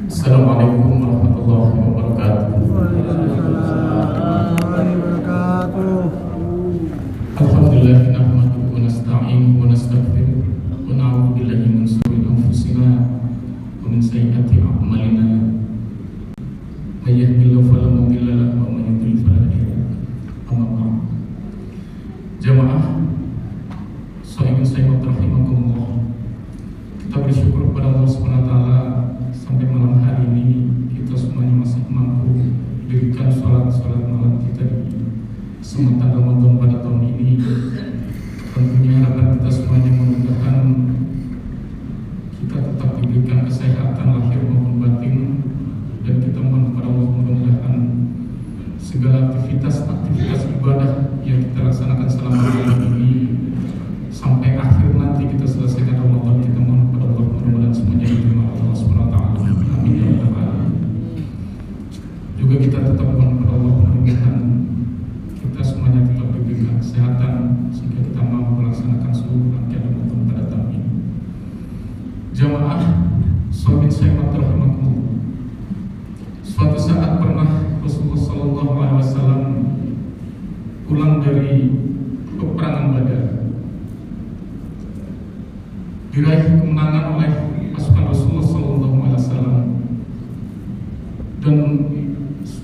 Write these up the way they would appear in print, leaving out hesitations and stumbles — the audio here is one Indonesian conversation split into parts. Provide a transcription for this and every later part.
Assalamualaikum warahmatullahi wabarakatuh. Alhamdulillah nahmaduhu wa nasta'inuhu wa nastaghfiruh wa na'udzu billahi min shururi anfusina wa min sayyiati a'malina. May yahdihillahu fala mudilla lahu wa may yudlil fala hadiya lahu. Amma ba'd. Jamaah shaimin shaimat rahimakumullah. Kita bersyukur kepada Allah Subhanahu wa taala sampai malam hari ini kita semuanya masih mampu diberikan sholat malam kita di sementara Ramadan pada tahun ini. Tentunya harapan kita semuanya mudah-mudahan kita tetap diberikan kesehatan lahir maupun batin, dan kita mohon kepada Allah mudah-mudahan segala aktivitas ibadah yang kita laksanakan selama bulan ini sampai akhir nanti kita selesaikan Ramadan, kita mohon kepada Allah mudah-mudahan semuanya diterima oleh Allah Subhanahu wa taala. Amin ya rabbal alamin. Juga kita tetap mohon kepada Allah mudah-mudahan kita semuanya tetap diberikan kesehatan sehingga kita mampu melaksanakan seluruh rangkaian Ramadan pada tahun ini. Jamaah shaimin shaimat rahimakumullah. Suatu saat pernah Rasulullah sallallahu alaihi wasallam pulang dari peperangan Badar, diraih kemenangan oleh pasukan Rasulullah SAW, dan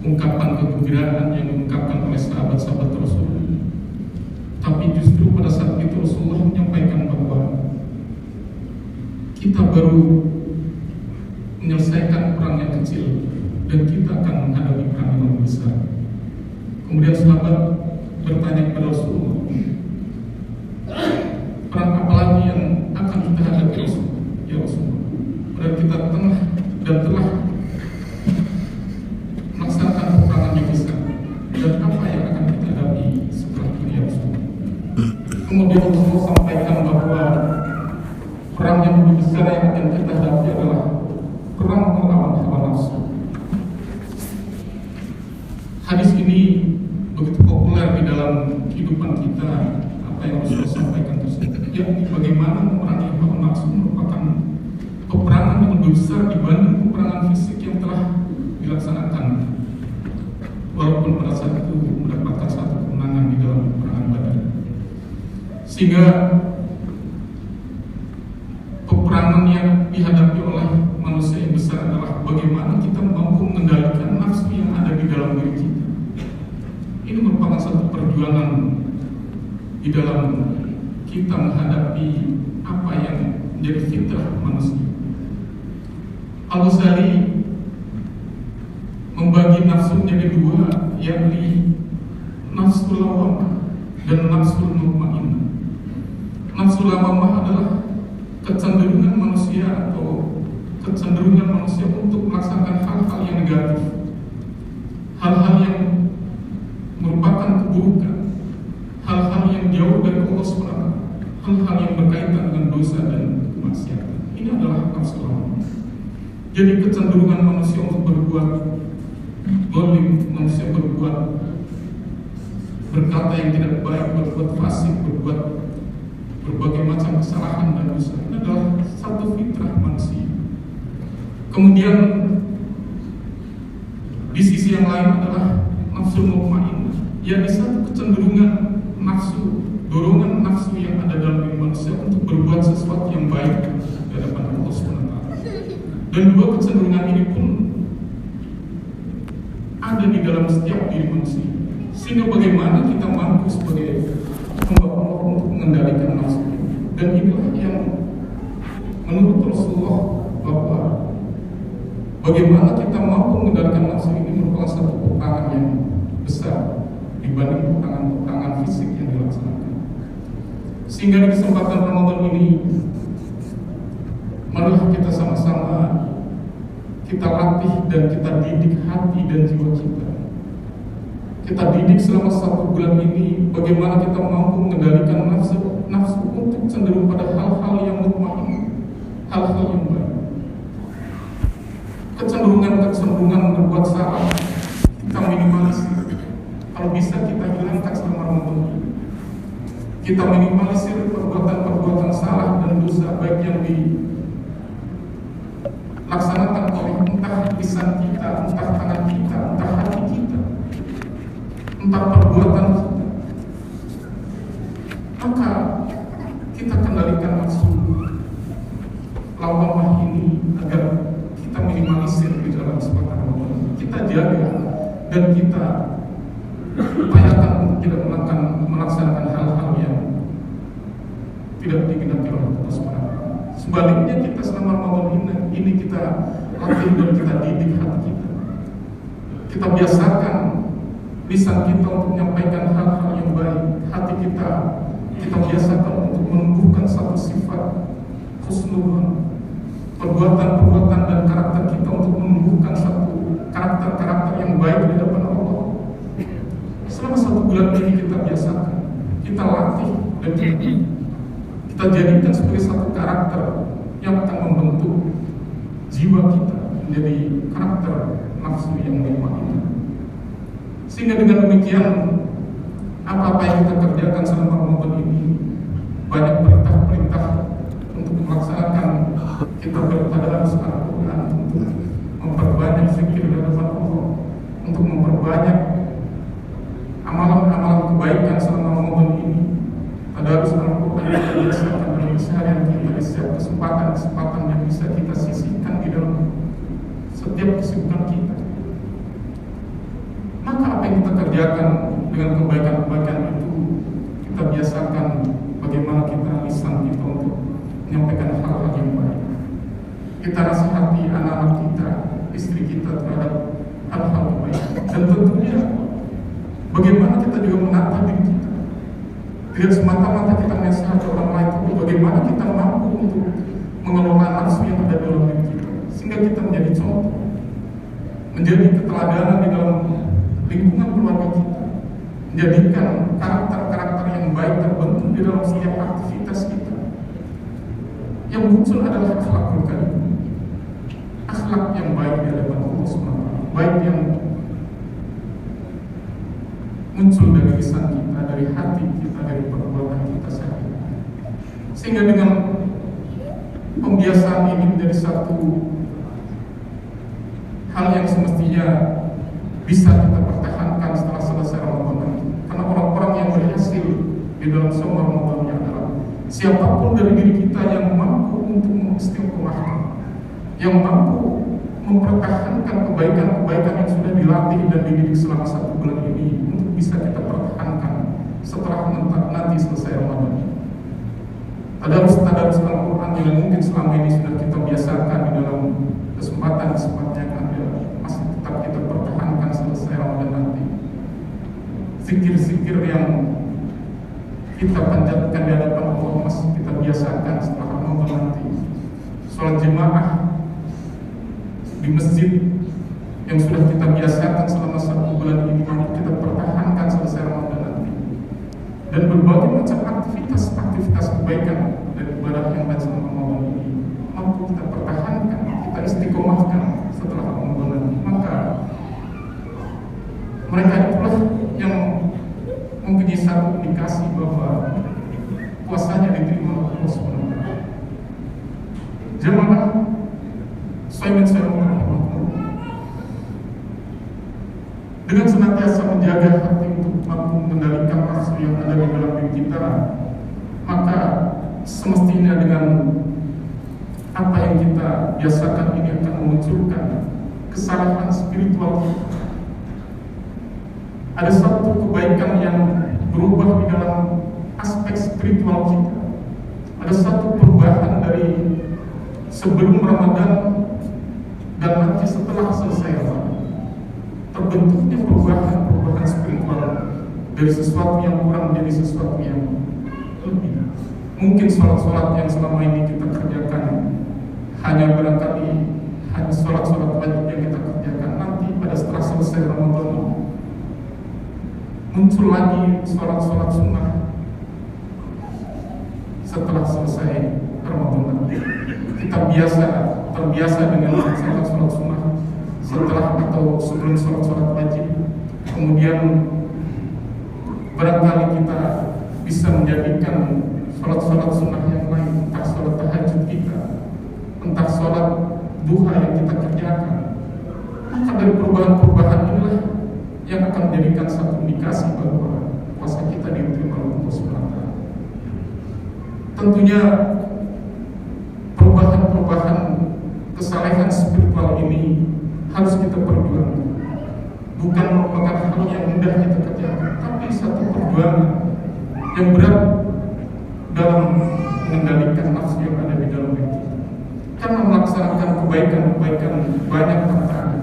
ungkapan kegembiraan yang diungkapkan oleh sahabat-sahabat Rasul. Tapi justru pada saat itu Rasulullah menyampaikan bahwa kita baru menyelesaikan perang yang kecil dan kita akan menghadapi perang yang lebih besar. Kemudian sahabat bertanya kepada Rasulullah, perang apa lagi yang akan kita hadapi ya Rasulullah? Padahal kita telah melaksanakan peperangan yang besar, dan apa yang akan kita hadapi setelah ini ya Rasulullah? Kemudian Rasulullah sampaikan bahwa perang yang lebih besar yang akan kita hadapi adalah perang melawan hawa nafsu. Hadis ini begitu populer di dalam kehidupan kita. Apa yang Rasulullah sampaikan tersebut, yakni bagaimana memerangi hawa nafsu merupakan peperangan yang lebih besar dibanding peperangan fisik yang telah dilaksanakan, walaupun pada saat itu mendapatkan satu kemenangan di dalam peperangan Badar. Sehingga peperangan yang dihadapi oleh manusia yang besar adalah bagaimana kita mampu mengendalikan nafsu yang ada di dalam diri kita. Ini merupakan satu perjuangan di dalam kita menghadapi apa yang menjadi fitrah manusia. Al-Ghazali membagi nafsu menjadi dua, yakni nafsu lawamah dan nafsu mutmainnah. Nafsu lawamah adalah kecenderungan manusia untuk melaksanakan hal-hal yang negatif, hal-hal yang merupakan keburukan, hal-hal yang jauh dari Allah SWT, hal-hal yang berkaitan dengan dosa dan kemaksiatan. Ini adalah nafsu lawamah. Jadi kecenderungan manusia untuk berbuat zalim, manusia berkata yang tidak baik, berbuat fasik, berbuat berbagai macam kesalahan dan dosa. Ini adalah satu fitrah manusia. Kemudian di sisi yang lain adalah nafsu mutmainnah, yakni satu kecenderungan nafsu, dorongan nafsu yang ada dalam diri manusia untuk berbuat sesuatu yang baik di hadapan Allah SWT. Dan dua kecenderungan ini pun ada di dalam setiap diri manusia. Sehingga bagaimana kita mampu sebagai hamba Allah untuk mengendalikan nafsu ini. Dan inilah yang menurut Rasulullah bahwa bagaimana kita mampu mengendalikan nafsu ini merupakan satu peperangan yang besar dibanding peperangan fisik yang dilaksanakan. Sehingga di kesempatan Ramadan ini, marilah kita sama-sama kita latih dan kita didik hati dan jiwa kita. Kita didik selama 1 bulan ini bagaimana kita mampu mengendalikan nafsu untuk cenderung pada hal-hal yang mutmain, hal-hal yang baik. Kecenderungan berbuat salah kita minimalisir. Kalau bisa kita hilangkan selama Ramadan ini. Kita minimalisir perbuatan-perbuatan salah dan dosa baik yang dilaksanakan oleh entah dan kita upayakan untuk tidak melaksanakan hal-hal yang tidak dikehendaki oleh Allah SWT. Sebaliknya kita selama Ramadan ini kita latih dan kita didik hati kita. Kita biasakan lisan kita untuk menyampaikan hal-hal yang baik. Hati kita biasakan untuk menumbuhkan satu sifat husnul, perbuatan-perbuatan dan karakter kita untuk menumbuhkan satu karakter-karakter yang baik di depan Allah. Selama 1 bulan ini kita biasakan, kita latih dan kita jadikan sebagai satu karakter yang akan membentuk jiwa kita menjadi karakter nafsu yang lima ini. Sehingga dengan demikian apa-apa yang kita kerjakan selama Ramadan ini, banyak perintah-perintah untuk melaksanakan, kita berpada Al-Quran, untuk memperbanyak zikir di hadapan Allah, untuk memperbanyak amalan-amalan kebaikan selama Ramadan ini. Tadarus Al-Quran kita biasakan dalam keseharian kita, di setiap kesempatan yang bisa kita sisihkan di dalam setiap kesibukan kita. Maka apa yang kita kerjakan dengan kebaikan-kebaikan itu, kita biasakan bagaimana kita lisan kita untuk menyampaikan hal-hal yang baik. Kita nasihati anak-anak kita, istri kita terhadap hal-hal baik. Dan tentunya bagaimana kita juga menata diri kita. Tidak semata-mata kita menasihati orang lain, tapi bagaimana kita mampu untuk mengelola nafsu yang ada dalam diri kita, sehingga kita menjadi contoh, menjadi keteladanan di dalam lingkungan keluarga kita, menjadikan karakter-karakter yang baik terbentuk di dalam setiap aktivitas kita. Yang muncul adalah akhlakul karim, akhlak yang baik di hadapan Allah SWT, baik yang muncul dari lisan kita, dari hati kita, dari perbuatan kita sehari-hari. Sehingga dengan pembiasaan ini menjadi satu hal yang semestinya bisa kita pertahankan setelah selesai Ramadan. Karena orang-orang yang berhasil di dalam semua Ramadan adalah siapapun dari diri kita yang mampu untuk mengistiqomahkan, yang mampu mempertahankan kebaikan-kebaikan yang sudah dilatih dan dididik selama 1 bulan ini untuk bisa kita pertahankan setelah nanti selesai Ramadan. Tadarus Al-Quran yang mungkin selama ini sudah kita biasakan di dalam kesempatan-kesempatan yang ada, masih tetap kita pertahankan selesai Ramadan nanti. Zikir-zikir yang kita panjatkan di hadapan Allah masih kita biasakan setelah Ramadan nanti. Sholat jemaah di masjid yang sudah kita biasakan selama 1 bulan ini, mampu kita pertahankan selesai Ramadan nanti. Dan berbagai macam aktivitas kebaikan dan ibadah yang lain selama Ramadan ini mampu kita pertahankan, kita istiqomahkan setelah Ramadan nanti. Maka mereka itulah yang mempunyai satu indikasi bahwa puasanya diterima oleh Allah SWT. Jemaah Soimin dengan senantiasa menjaga hati untuk mampu mengendalikan nafsu yang ada di dalam diri kita, maka semestinya dengan apa yang kita biasakan ini akan memunculkan kesalahan spiritual kita. Ada satu kebaikan yang berubah di dalam aspek spiritual kita. Ada satu perubahan dari sebelum Ramadan dan nanti setelah selesai Ramadan. Terbentuknya perubahan spiritual dari sesuatu yang kurang menjadi sesuatu yang lebih. Mungkin sholat-sholat yang selama ini kita kerjakan hanya barangkali hanya sholat-sholat wajib yang kita kerjakan, nanti pada setelah selesai Ramadan muncul lagi sholat-sholat sunnah setelah selesai Ramadan nanti. Kita terbiasa dengan sholat-sholat sunnah setelah atau sebelum sholat-sholat wajib. Kemudian barangkali kita bisa menjadikan sholat-sholat sunnah yang lain, entah sholat tahajud kita, entah sholat duha yang kita kerjakan. Maka dari perubahan-perubahan inilah yang akan menjadikan satu indikasi bahwa puasa kita diterima oleh Allah SWT. Tentunya perubahan-perubahan kesalehan spiritual ini harus kita perjuangkan. bukan merupakan hal yang mudah kita kerjakan, tapi satu perjuangan yang berat dalam mengendalikan nafsu yang ada di dalam diri kita. Karena melaksanakan kebaikan-kebaikan banyak tantangan,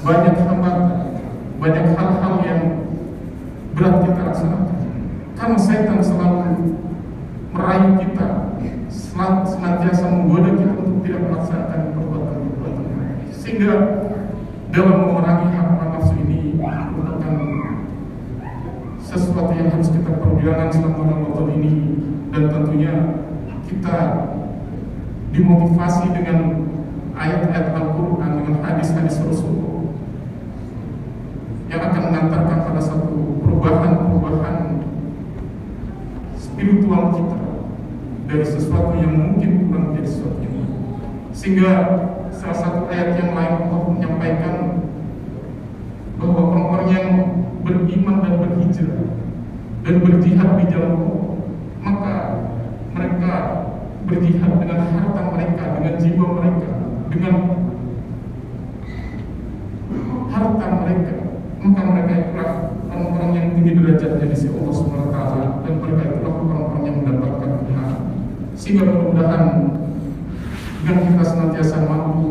banyak hambatan, banyak hal-hal yang berat kita laksanakan. Karena setan selalu merayu kita, senantiasa menggoda kita untuk tidak melaksanakan perbuatan-perbuatan baik. Sehingga dalam memerangi hawa nafsu ini merupakan sesuatu yang harus kita perjuangkan selama Ramadan ini, dan tentunya kita dimotivasi dengan ayat-ayat Al-Quran, dengan hadis-hadis Rasulullah yang akan mengantarkan pada satu perubahan spiritual kita dari sesuatu yang mungkin kurang menjadi sesuatu yang baik. Sehingga salah satu ayat yang lain Allah menyampaikan bahwa orang-orang yang beriman dan berhijrah dan berjihad di jalan Allah, maka mereka berjihad dengan harta mereka, dengan jiwa mereka, dengan harta mereka, maka mereka itulah orang-orang yang tinggi derajatnya di sisi Allah SWT, dan mereka itulah orang-orang yang mendapatkan kebenaran. Sehingga mudah-mudahan dengan kita senantiasa mampu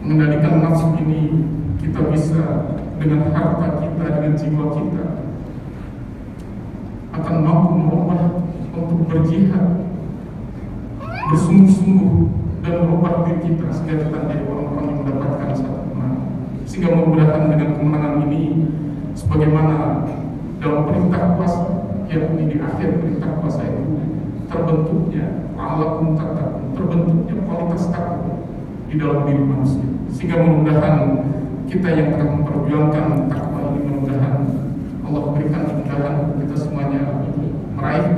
mengendalikan nafsu ini, kita bisa dengan harta kita, dengan jiwa kita akan mampu merubah untuk berjihad, bersungguh-sungguh dan merubah diri kita sehingga kita menjadi orang-orang yang mendapatkan satu kemenangan. Sehingga mudah-mudahan dengan kemenangan ini, sebagaimana dalam perintah puasa, yakni di akhir perintah puasa itu terbentuknya la'allakum tattaqun, terbentuknya kualitas takwa di dalam diri manusia. Sehingga mudah-mudahan kita yang telah memperjuangkan takwa ini, mudah-mudahan Allah berikan kemudahan kita semuanya meraih